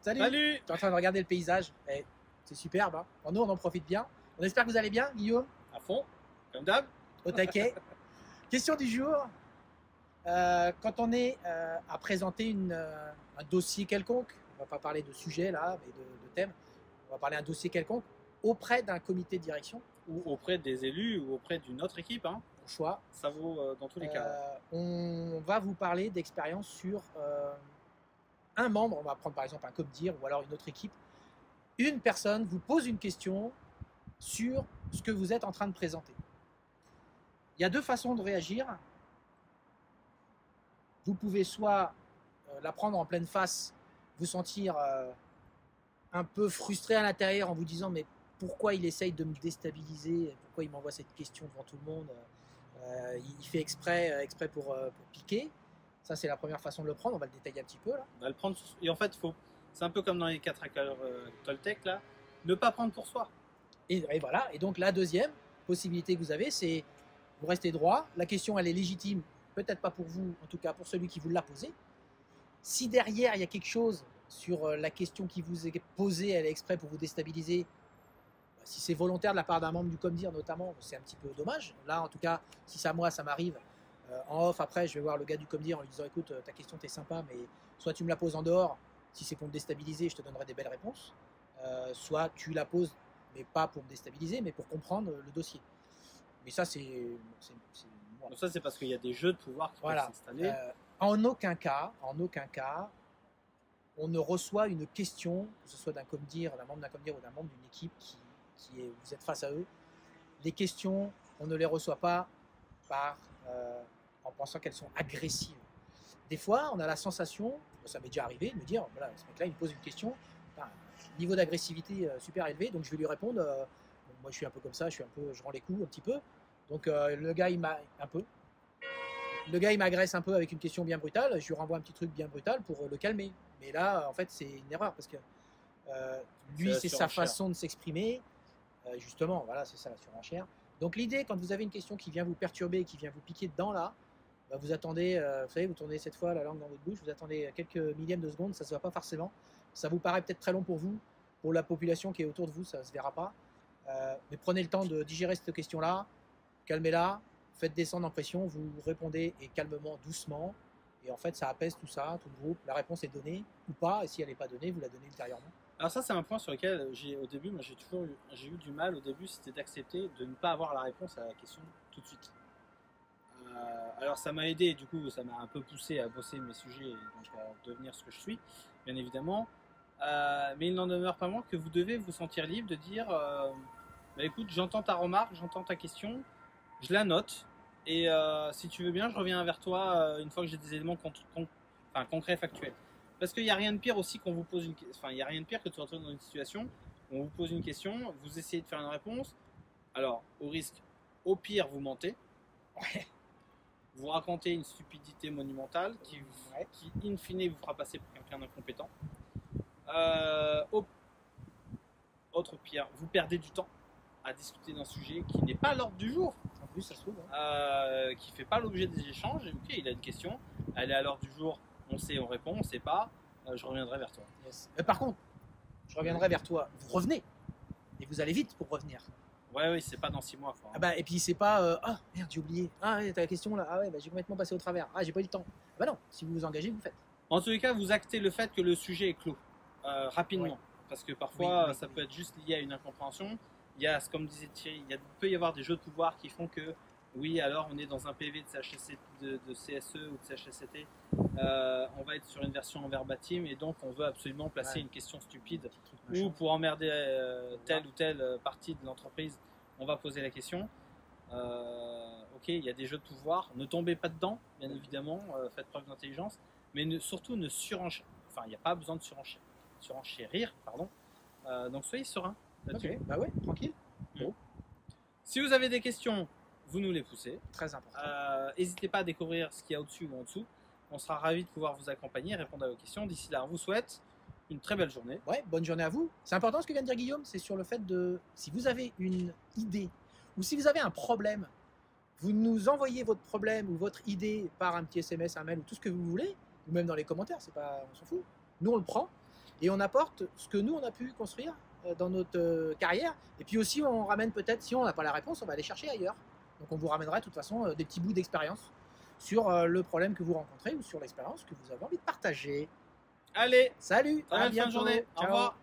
Salut. Salut. Tu es en train de regarder le paysage. Eh, c'est superbe. Hein. Bon, nous, on en profite bien. On espère que vous allez bien, Guillaume. À fond, comme d'hab. Au taquet. Question du jour. Quand on est à présenter un dossier quelconque, on ne va pas parler de sujet là, mais de thème, on va parler d'un dossier quelconque auprès d'un comité de direction. Ou auprès des élus ou auprès d'une autre équipe. Hein. Au choix. Ça vaut dans tous les cas. On va vous parler d'expérience sur un membre. On va prendre par exemple un COPDIR ou alors une autre équipe. Une personne vous pose une question sur ce que vous êtes en train de présenter. Il y a deux façons de réagir. Vous pouvez soit la prendre en pleine face, vous sentir un peu frustré à l'intérieur en vous disant mais pourquoi il essaye de me déstabiliser, pourquoi il m'envoie cette question devant tout le monde, il fait exprès pour piquer. Ça c'est la première façon de le prendre, on va le détailler un petit peu là. On va le prendre, et en fait, c'est un peu comme dans les 4 accords Toltec, là, ne pas prendre pour soi. Et voilà, et donc la deuxième possibilité que vous avez, c'est vous restez droit, la question elle est légitime, peut-être pas pour vous, en tout cas pour celui qui vous l'a posée. Si derrière il y a quelque chose sur la question qui vous est posée, elle est exprès pour vous déstabiliser, si c'est volontaire de la part d'un membre du COMDIR notamment, c'est un petit peu dommage. Là en tout cas, si ça moi ça m'arrive, en off après je vais voir le gars du COMDIR en lui disant écoute ta question t'es sympa mais soit tu me la poses en dehors, si c'est pour me déstabiliser je te donnerai des belles réponses, soit tu la poses mais pas pour me déstabiliser mais pour comprendre le dossier. Mais ça c'est Donc ça, c'est parce qu'il y a des jeux de pouvoir qui peuvent s'installer. En aucun cas, on ne reçoit une question, que ce soit d'un COMDIR, d'un membre ou d'un membre d'une équipe vous êtes face à eux. Les questions, on ne les reçoit pas en pensant qu'elles sont agressives. Des fois, on a la sensation, ça m'est déjà arrivé, de me dire, voilà, ce mec-là, il me pose une question, niveau d'agressivité super élevé, donc je vais lui répondre. Moi, je suis un peu comme ça, je rends les coups un petit peu. Donc le gars, il m'agresse un peu avec une question bien brutale, je lui renvoie un petit truc bien brutal pour le calmer. Mais là, en fait, c'est une erreur parce que lui, c'est sa façon de s'exprimer. Justement, voilà, c'est ça la surenchère. Donc l'idée, quand vous avez une question qui vient vous perturber, qui vient vous piquer dedans là, bah, vous attendez, vous savez, vous tournez cette fois la langue dans votre bouche, vous attendez quelques millièmes de seconde, ça se voit pas forcément. Ça vous paraît peut-être très long pour vous, pour la population qui est autour de vous, ça se verra pas. Mais prenez le temps de digérer cette question-là, calmez-la, faites descendre en pression, vous répondez et calmement, doucement. Et en fait, ça apaise tout ça, tout le groupe. La réponse est donnée ou pas, et si elle n'est pas donnée, vous la donnez ultérieurement. Alors ça, c'est un point sur lequel au début, moi j'ai eu du mal au début, c'était d'accepter de ne pas avoir la réponse à la question tout de suite. Alors ça m'a aidé, du coup ça m'a un peu poussé à bosser mes sujets et donc à devenir ce que je suis, bien évidemment. Mais il n'en demeure pas moins que vous devez vous sentir libre de dire bah, écoute, j'entends ta remarque, j'entends ta question, je la note et si tu veux bien, je reviens vers toi une fois que j'ai des éléments concrets, factuels. Parce qu'il n'y a rien de pire aussi qu'on vous pose il n'y a rien de pire que de se retrouver dans une situation où on vous pose une question, vous essayez de faire une réponse. Alors, au pire, vous mentez. Ouais. Vous racontez une stupidité monumentale qui in fine, vous fera passer pour quelqu'un d'incompétent. Autre pire, vous perdez du temps à discuter d'un sujet qui n'est pas à l'ordre du jour. En plus, ça se trouve. Qui ne fait pas l'objet des échanges. Et, ok, il a une question, elle est à l'ordre du jour. On sait, on répond, on ne sait pas, je reviendrai vers toi. Yes. Par contre, je reviendrai vers toi, vous revenez, et vous allez vite pour revenir. Oui, c'est pas dans 6 mois. Quoi, hein. Ah bah, et puis c'est pas, ah merde, j'ai oublié, ah t'as la question là, ah ouais, bah, j'ai complètement passé au travers, ah j'ai pas eu le temps. Bah non, si vous vous engagez, vous faites. En tous les cas, vous actez le fait que le sujet est clos, rapidement. Oui. Parce que parfois, ça peut être juste lié à une incompréhension. Il y a, comme disait Thierry, il peut y avoir des jeux de pouvoir qui font que oui, alors on est dans un PV de CSE ou de CHSCT, on va être sur une version en verbatim et donc on veut absolument placer une question stupide ou pour emmerder telle ou telle partie de l'entreprise, on va poser la question. Ok, il y a des jeux de pouvoir, ne tombez pas dedans, bien évidemment, faites preuve d'intelligence, mais surtout ne surenchérir, enfin il n'y a pas besoin de surenchérir, pardon. Donc soyez serein. Ok, bah ouais, tranquille. Bon. Si vous avez des questions, vous nous les poussez. Très important. N'hésitez pas à découvrir ce qu'il y a au-dessus ou en dessous. On sera ravis de pouvoir vous accompagner et répondre à vos questions. D'ici là, on vous souhaite une très belle journée. Ouais, bonne journée à vous. C'est important ce que vient de dire Guillaume, c'est sur le fait de, si vous avez une idée ou si vous avez un problème, vous nous envoyez votre problème ou votre idée par un petit SMS, un mail ou tout ce que vous voulez, ou même dans les commentaires, c'est pas, on s'en fout. Nous on le prend et on apporte ce que nous on a pu construire dans notre carrière. Et puis aussi on ramène peut-être, si on n'a pas la réponse, on va aller chercher ailleurs. Donc on vous ramènera de toute façon des petits bouts d'expérience sur le problème que vous rencontrez ou sur l'expérience que vous avez envie de partager. Allez, salut, à bientôt. Fin de journée. Au revoir.